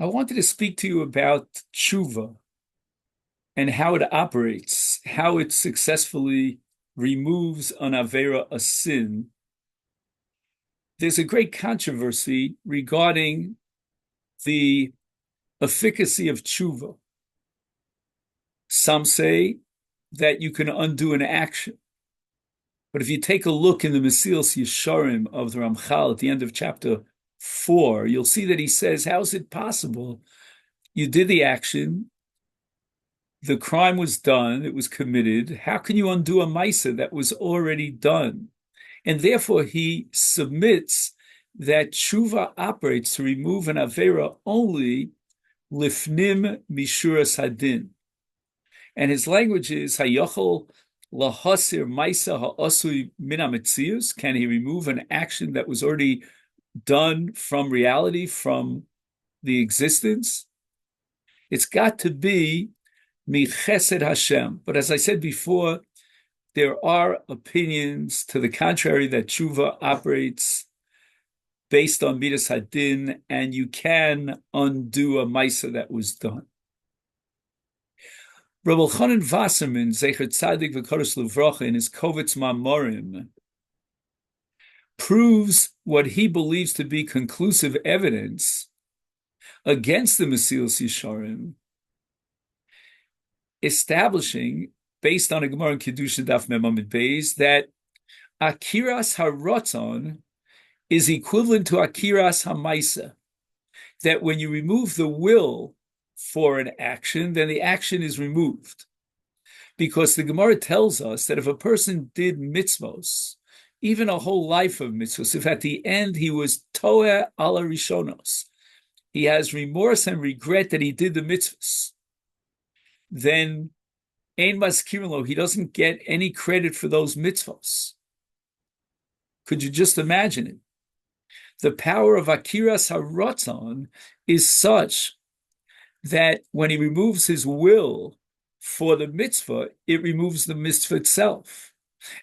I wanted to speak to you about Teshuva and how it operates, how it successfully removes an avera, a sin. There's a great controversy regarding the efficacy of Teshuva. Some say that you can undo an action. But if you take a look in the Mesilas Yesharim of the Ramchal at the end of chapter 4, you'll see that he says, how is it possible? You did the action, the crime was done, it was committed. How can you undo a maisa that was already done? And therefore he submits that tshuva operates to remove an avera only lifnim mishuras hadin. And his language is hayochel lahasir maisa ha'asui min hametzius. Can he remove an action that was already done from reality, from the existence? It's got to be mi Chesed Hashem. But as I said before, there are opinions to the contrary that tshuva operates based on midas hadin, and you can undo a maisa that was done. Rabbi Elchanan Wasserman, Zecher Tzadik v'Kodesh Livrocha, in his Kovetz Mamorim, proves what he believes to be conclusive evidence against the Mesilas Yesharim, establishing, based on a Gemara in Kedusha Daf Mem Amud Beis, that Akiras HaRatzon is equivalent to Akiras HaMaisa, that when you remove the will for an action, then the action is removed. Because the Gemara tells us that if a person did mitzvos, even a whole life of mitzvos, if at the end he was toeh ala rishonos, he has remorse and regret that he did the mitzvos, then ein maskirin lo, he doesn't get any credit for those mitzvos. Could you just imagine it? The power of Akiras HaRatzon is such that when he removes his will for the mitzvah, it removes the mitzvah itself.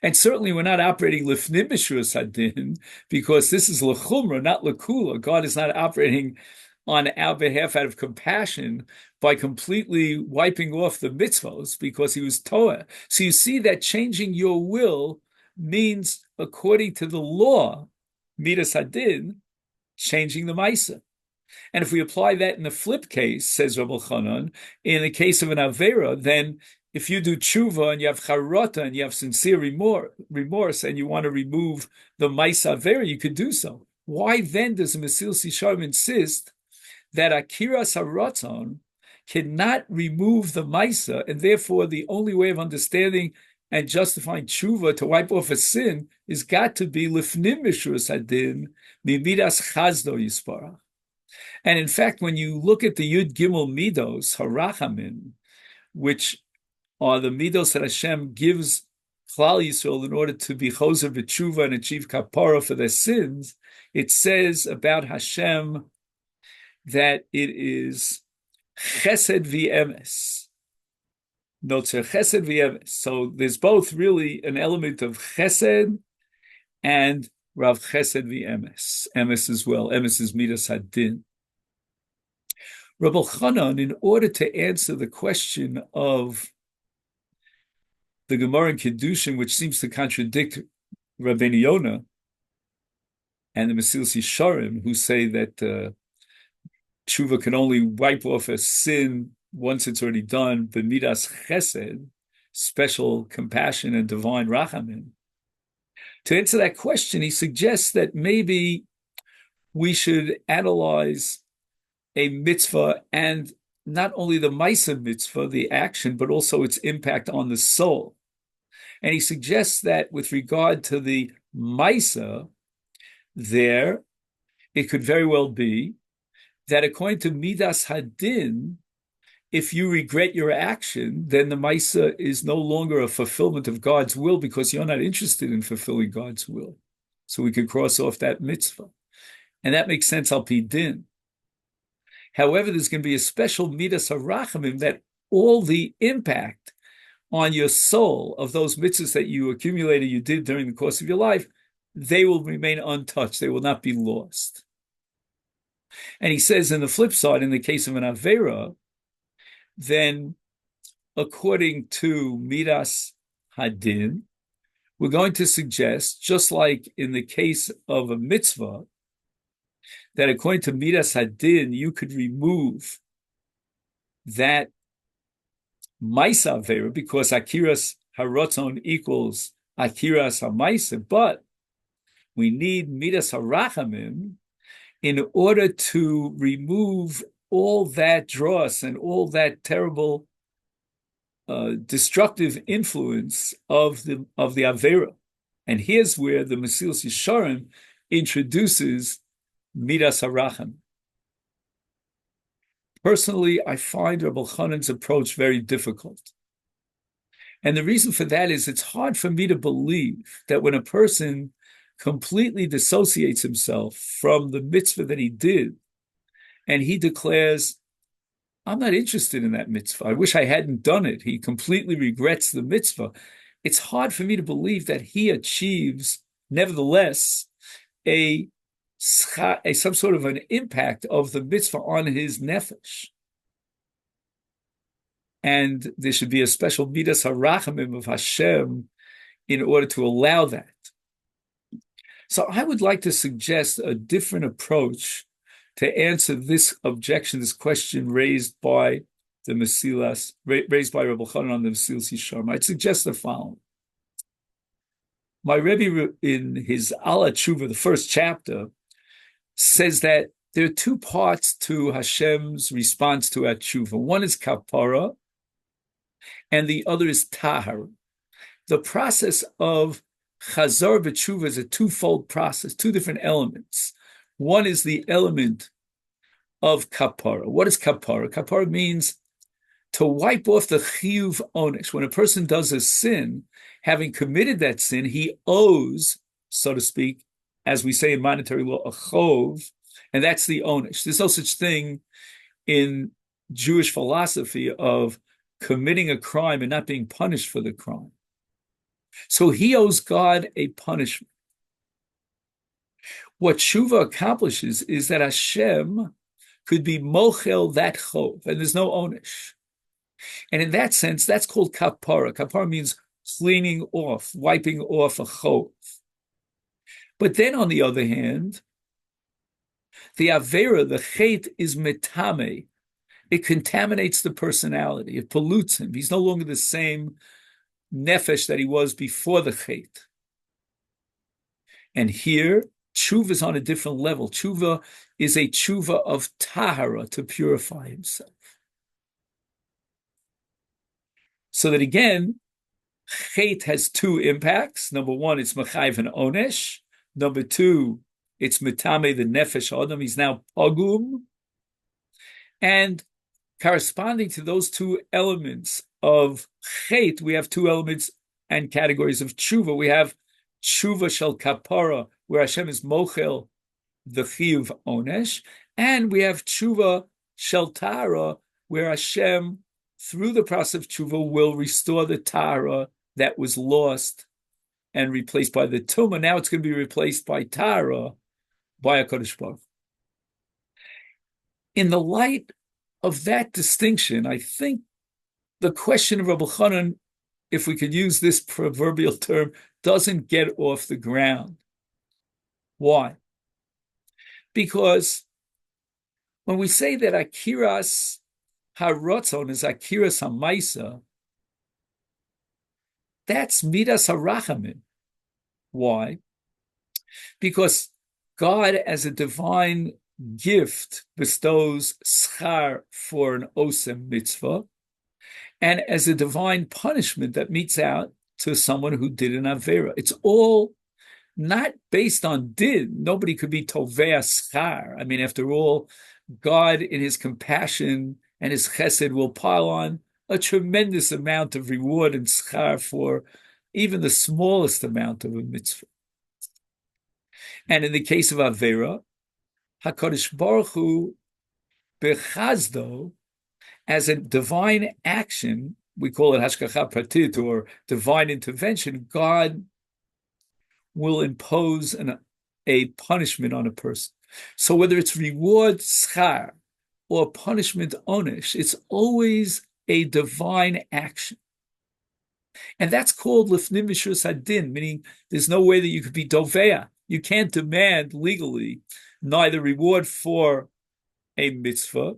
And certainly we're not operating lifnim mishuras hadin, because this is lechumra, not lekula. God is not operating on our behalf out of compassion by completely wiping off the mitzvahs because he was toeh. So you see that changing your will means, according to the law, midas hadin, changing the maisa. And if we apply that in the flip case, says Rabbi Elchanan, in the case of an avera, then if you do tshuva and you have charata and you have sincere remorse and you want to remove the maisa avera, you could do so. Why then does the Mesilas Yesharim insist that Akiras HaRatzon cannot remove the maisa, and therefore the only way of understanding and justifying tshuva to wipe off a sin is got to be lifnim mishuras hadin mimidas chazdo yisparach. And in fact, when you look at the Yud Gimel Midos, Harachamim, which are the Midos that Hashem gives Klal Yisrael in order to be Choser B'tshuva and achieve kapara for their sins, it says about Hashem that it is Chesed v'emes. Notzer Chesed v'emes. So there's both really an element of Chesed and Rav Chesed v'emes. Emes as well. Emes is Midas Hadin. Rabbi Elchanan, in order to answer the question of the Gemara in Kedushin, which seems to contradict Rabbeinu Yonah and the Mesilas Yesharim, who say that tshuva can only wipe off a sin once it's already done, the midas chesed, special compassion and divine rachamim. To answer that question, he suggests that maybe we should analyze a mitzvah, and not only the maisa mitzvah, the action, but also its impact on the soul. And he suggests that with regard to the maisa, there, it could very well be that according to midas hadin, if you regret your action, then the maisa is no longer a fulfillment of God's will because you're not interested in fulfilling God's will. So we could cross off that mitzvah. And that makes sense al pi din. However, there's going to be a special midas harachamim that all the impact on your soul of those mitzvahs that you accumulated, you did during the course of your life, they will remain untouched. They will not be lost. And he says, in the flip side, in the case of an Avera, then according to Midas Hadin, we're going to suggest, just like in the case of a mitzvah, that according to Midas Hadin, you could remove that Maisa Avera because Akiras Harotzon equals Akiras HaMaisa, but we need Midas HaRachamim in order to remove all that dross and all that terrible destructive influence of the Avera. And here's where the Mesilas Yesharim introduces Midas HaRachamim. Personally, I find Rabbi Chanan's approach very difficult. And the reason for that is it's hard for me to believe that when a person completely dissociates himself from the mitzvah that he did, and he declares, I'm not interested in that mitzvah. I wish I hadn't done it. He completely regrets the mitzvah. It's hard for me to believe that he achieves, nevertheless, some sort of an impact of the mitzvah on his nefesh. And there should be a special midas harachamim of Hashem in order to allow that. So I would like to suggest a different approach to answer this objection, this question raised by the Mesilas, raised by Rabbi Chanan on the Mesilas Yesharim. I'd suggest the following. My Rebbe, in his Ala Tshuva, the first chapter, says that there are two parts to Hashem's response to our tshuva. One is kapara, and the other is tahar. The process of chazar b'tshuva is a twofold process, two different elements. One is the element of kapara. What is kapara? Kapara means to wipe off the chiyuv onesh. When a person does a sin, having committed that sin, he owes, so to speak, as we say in monetary law, a chov, and that's the onesh. There's no such thing in Jewish philosophy of committing a crime and not being punished for the crime. So he owes God a punishment. What tshuva accomplishes is that Hashem could be mochel that chov, and there's no onesh. And in that sense, that's called kapara. Kapara means cleaning off, wiping off a chov. But then on the other hand, the avera, the chet, is metame. It contaminates the personality. It pollutes him. He's no longer the same nefesh that he was before the chet. And here, tshuva is on a different level. Tshuva is a tshuva of tahara, to purify himself. So that again, chet has two impacts. Number one, it's mechayv and onesh. Number two, it's mitame, the nefesh adam. He's now pagum. And corresponding to those two elements of chet, we have two elements and categories of tshuva. We have tshuva shel kapara, where Hashem is mochel, the chiyuv onesh. And we have tshuva shel tara, where Hashem, through the process of tshuva, will restore the tara that was lost and replaced by the tumah. Now it's going to be replaced by tara, by HaKadosh Baruch. In the light of that distinction, I think the question of Rabbi Chanan, if we could use this proverbial term, doesn't get off the ground. Why? Because when we say that Akiras HaRotzon is Akiras HaMaisa, that's Midas HaRachamim. Why? Because God, as a divine gift, bestows schar for an osem mitzvah, and as a divine punishment that metes out to someone who did an avera. It's all not based on did. Nobody could be tovea schar. I mean, after all, God in his compassion and his chesed will pile on a tremendous amount of reward and schar for even the smallest amount of a mitzvah. And in the case of avera, HaKadosh Baruch Hu bechazdo, as a divine action, we call it hashgacha pratit, or divine intervention, God will impose a punishment on a person. So whether it's reward, schar, or punishment, onish, it's always a divine action. And that's called lifnim mishus hadin, meaning there's no way that you could be doveya. You can't demand legally neither reward for a mitzvah,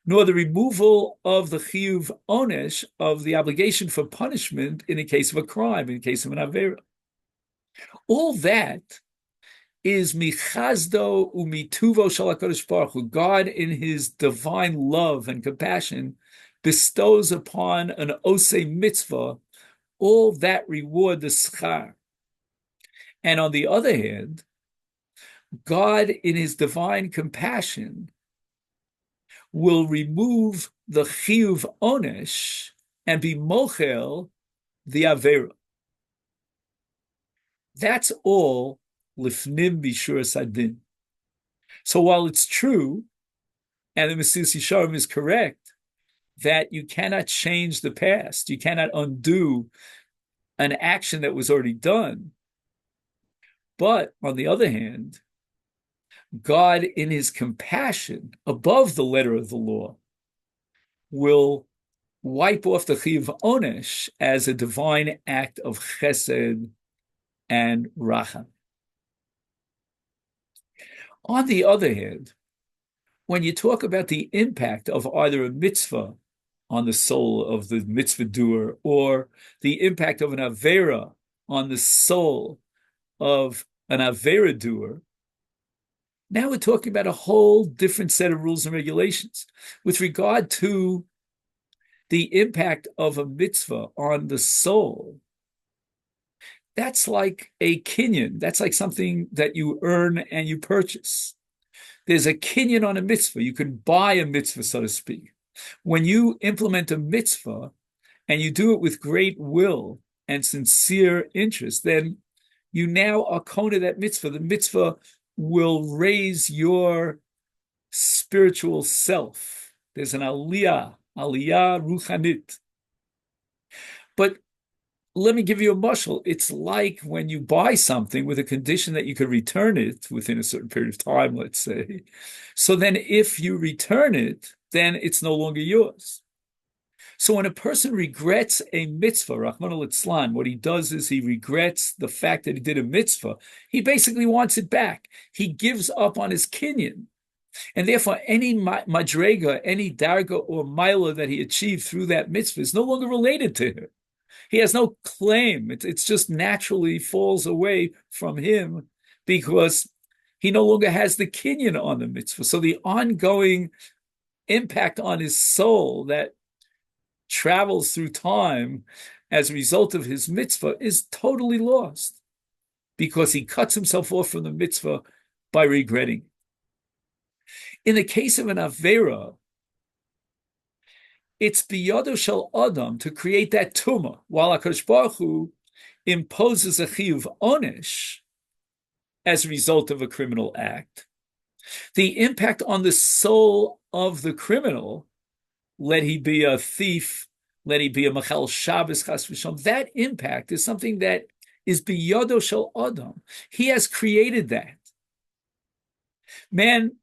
nor the removal of the chiyuv onesh, of the obligation for punishment in the case of a crime, in the case of an avera. All that is michazdo umituvo shel HaKadosh Baruch Hu. God, in his divine love and compassion, bestows upon an osei mitzvah all that reward, the schar. And on the other hand, God, in his divine compassion, will remove the chiyuv onesh and be mochel the avera. That's all lifnim bishuras hadin. So while it's true, and the Mesilas Yesharim is correct, that you cannot change the past, you cannot undo an action that was already done. But on the other hand, God, in his compassion, above the letter of the law, will wipe off the chiyuv onesh as a divine act of chesed and racham. On the other hand, when you talk about the impact of either a mitzvah on the soul of the mitzvah doer, or the impact of an avera on the soul of an avera doer, now we're talking about a whole different set of rules and regulations. With regard to the impact of a mitzvah on the soul, that's like a kinyan. That's like something that you earn and you purchase. There's a kinyan on a mitzvah. You can buy a mitzvah, so to speak. When you implement a mitzvah and you do it with great will and sincere interest, then you now are kona that mitzvah. The mitzvah will raise your spiritual self. There's an aliyah ruchanit. But let me give you a mashal. It's like when you buy something with a condition that you could return it within a certain period of time, let's say. So then if you return it, then it's no longer yours. So when a person regrets a mitzvah, Rahman al-Itzlan, what he does is he regrets the fact that he did a mitzvah. He basically wants it back. He gives up on his kinyan. And therefore, any madrega, any darga or mila that he achieved through that mitzvah is no longer related to him. He has no claim. It's just naturally falls away from him because he no longer has the kinyan on the mitzvah. So the ongoing impact on his soul that travels through time as a result of his mitzvah is totally lost because he cuts himself off from the mitzvah by regretting. In the case of an avera, it's biyado shel adam to create that tumah, while HaKadosh Baruch Hu imposes a chiyuv onesh as a result of a criminal act. The impact on the soul of the criminal, let he be a thief, let he be a machal Shabbos chas v'shalom, that impact is something that is biyado shel adam. He has created that. Man,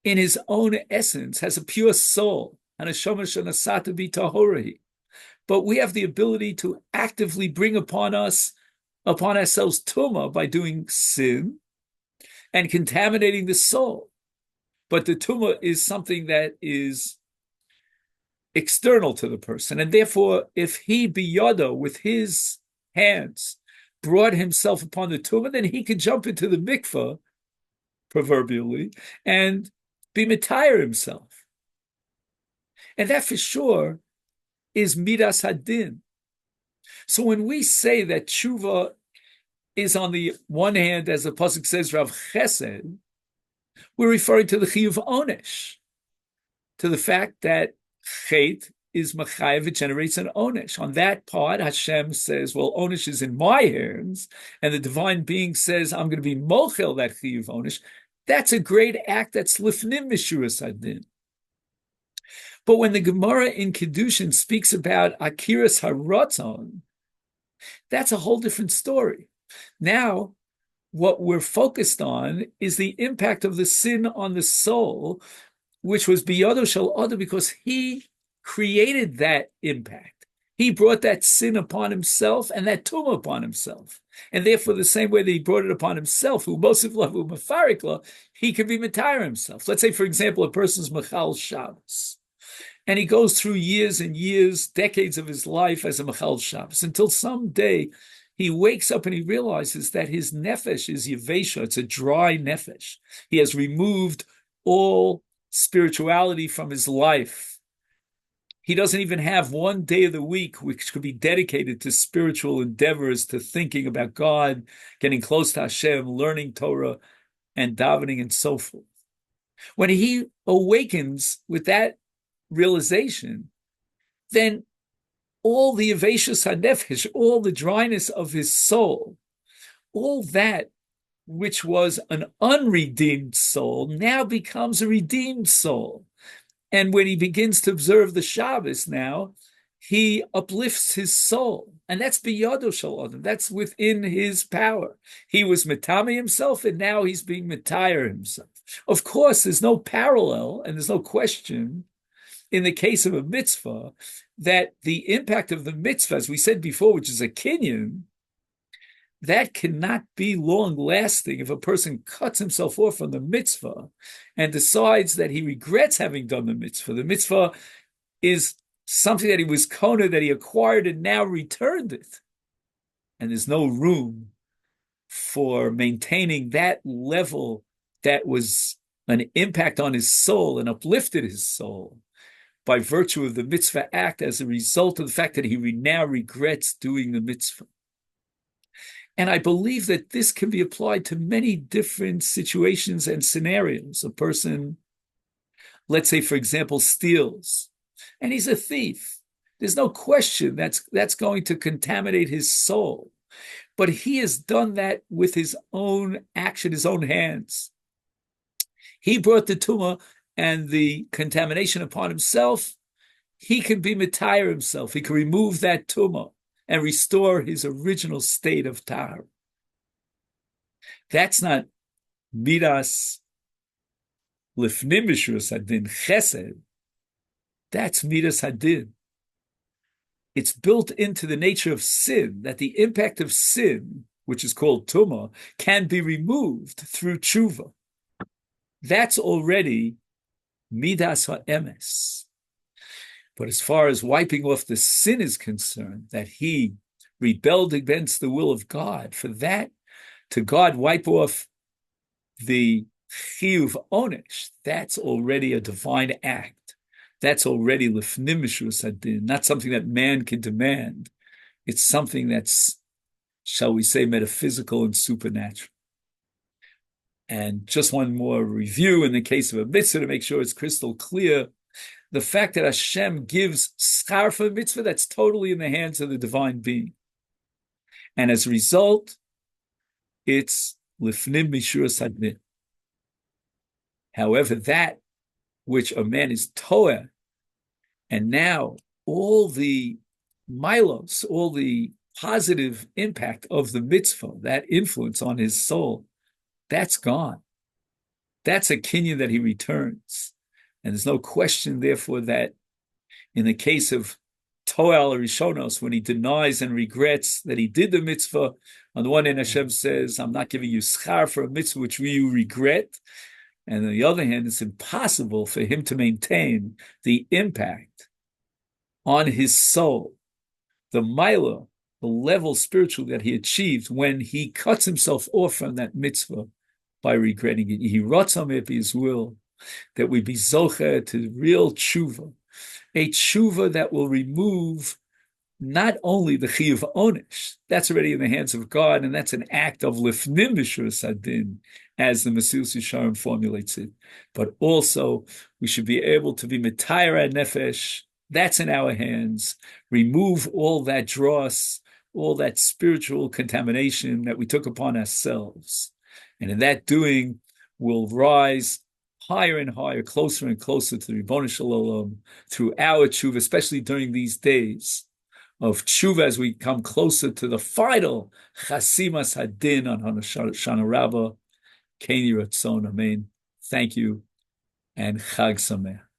in his own essence, has a pure soul, and a shomash and a sata b'tahorahi. But we have the ability to actively bring upon ourselves tumah by doing sin and contaminating the soul. But the tumah is something that is external to the person. And therefore, if he biyado, with his hands, brought himself upon the tumah, then he could jump into the mikveh, proverbially, and be mitayr himself. And that for sure is midas hadin. So when we say that tshuva is on the one hand, as the pasuk says, Rav Chesed, we're referring to the chiyuv onesh, to the fact that chet is machayev, it generates an onesh. On that part, Hashem says, well, onesh is in my hands, and the divine being says, I'm going to be mochel that chiyuv onesh. That's a great act. That's lifnim mishuras hadin. But when the Gemara in Kedushin speaks about akiras haratzon, that's a whole different story. Now, what we're focused on is the impact of the sin on the soul, which was biyado shel adam, because he created that impact. He brought that sin upon himself and that tumah upon himself. And therefore, the same way that he brought it upon himself, who mosif lav u'mafarik la, he can be mitayr himself. Let's say, for example, a person's machal Shabbos, and he goes through years and years, decades of his life as a machal Shabbos, until someday he wakes up and he realizes that his nefesh is yevesha, it's a dry nefesh. He has removed all spirituality from his life. He doesn't even have one day of the week which could be dedicated to spiritual endeavors, to thinking about God, getting close to Hashem, learning Torah, and davening, and so forth. When he awakens with that realization, then all the yeveshus hanefesh, all the dryness of his soul, all that which was an unredeemed soul now becomes a redeemed soul. And when he begins to observe the Shabbos now, he uplifts his soul. And that's biyado shel adam. That's within his power. He was mitame himself, and now he's being mitayr himself. Of course, there's no parallel, and there's no question in the case of a mitzvah that the impact of the mitzvah, as we said before, which is a kinyan, that cannot be long-lasting if a person cuts himself off from the mitzvah and decides that he regrets having done the mitzvah. The mitzvah is something that he was kona, that he acquired and now returned it. And there's no room for maintaining that level that was an impact on his soul and uplifted his soul by virtue of the mitzvah act as a result of the fact that he now regrets doing the mitzvah. And I believe that this can be applied to many different situations and scenarios. A person, let's say, for example, steals, and he's a thief. There's no question that's going to contaminate his soul. But he has done that with his own action, his own hands. He brought the tumah and the contamination upon himself. He can be mitayr himself. He can remove that tumah and restore his original state of tahara. That's not midas lifnim b'shuras hadin chesed. That's midas hadin. It's built into the nature of sin, that the impact of sin, which is called tumah, can be removed through tshuva. That's already midas ha'emes. But as far as wiping off the sin is concerned, that he rebelled against the will of God, for that, to God wipe off the chiyuv onesh, that's already a divine act. That's already lifnim b'shuras hadin, not something that man can demand. It's something that's, shall we say, metaphysical and supernatural. And just one more review in the case of a mitzvah to make sure it's crystal clear. The fact that Hashem gives schar for a mitzvah, that's totally in the hands of the divine being. And as a result, it's lifnim b'shuras hadin. However, that which a man is toeh, and now all the milos, all the positive impact of the mitzvah, that influence on his soul, that's gone. That's a kinyan that he returns. And there's no question, therefore, that in the case of Toel Rishonos, when he denies and regrets that he did the mitzvah, on the one hand, Hashem says, I'm not giving you schar for a mitzvah which you regret. And on the other hand, it's impossible for him to maintain the impact on his soul, the milah, the level spiritual that he achieved when he cuts himself off from that mitzvah by regretting it. He ratzam it his will, that we be zocher to real tshuva, a tshuva that will remove not only the chiyuv onesh, that's already in the hands of God, and that's an act of lifnim b'shuras hadin, as the Mesilas Yesharim formulates it, but also we should be able to be mitayr nefesh. That's in our hands. Remove all that dross, all that spiritual contamination that we took upon ourselves. And in that doing, we'll rise higher and higher, closer and closer to the Ribono Shel Olam through our tshuva, especially during these days of Teshuva as we come closer to the final Chasimas Hadin on Hoshana Rabbah. Keni Ratzon, Amen. Thank you, and Chag Sameach.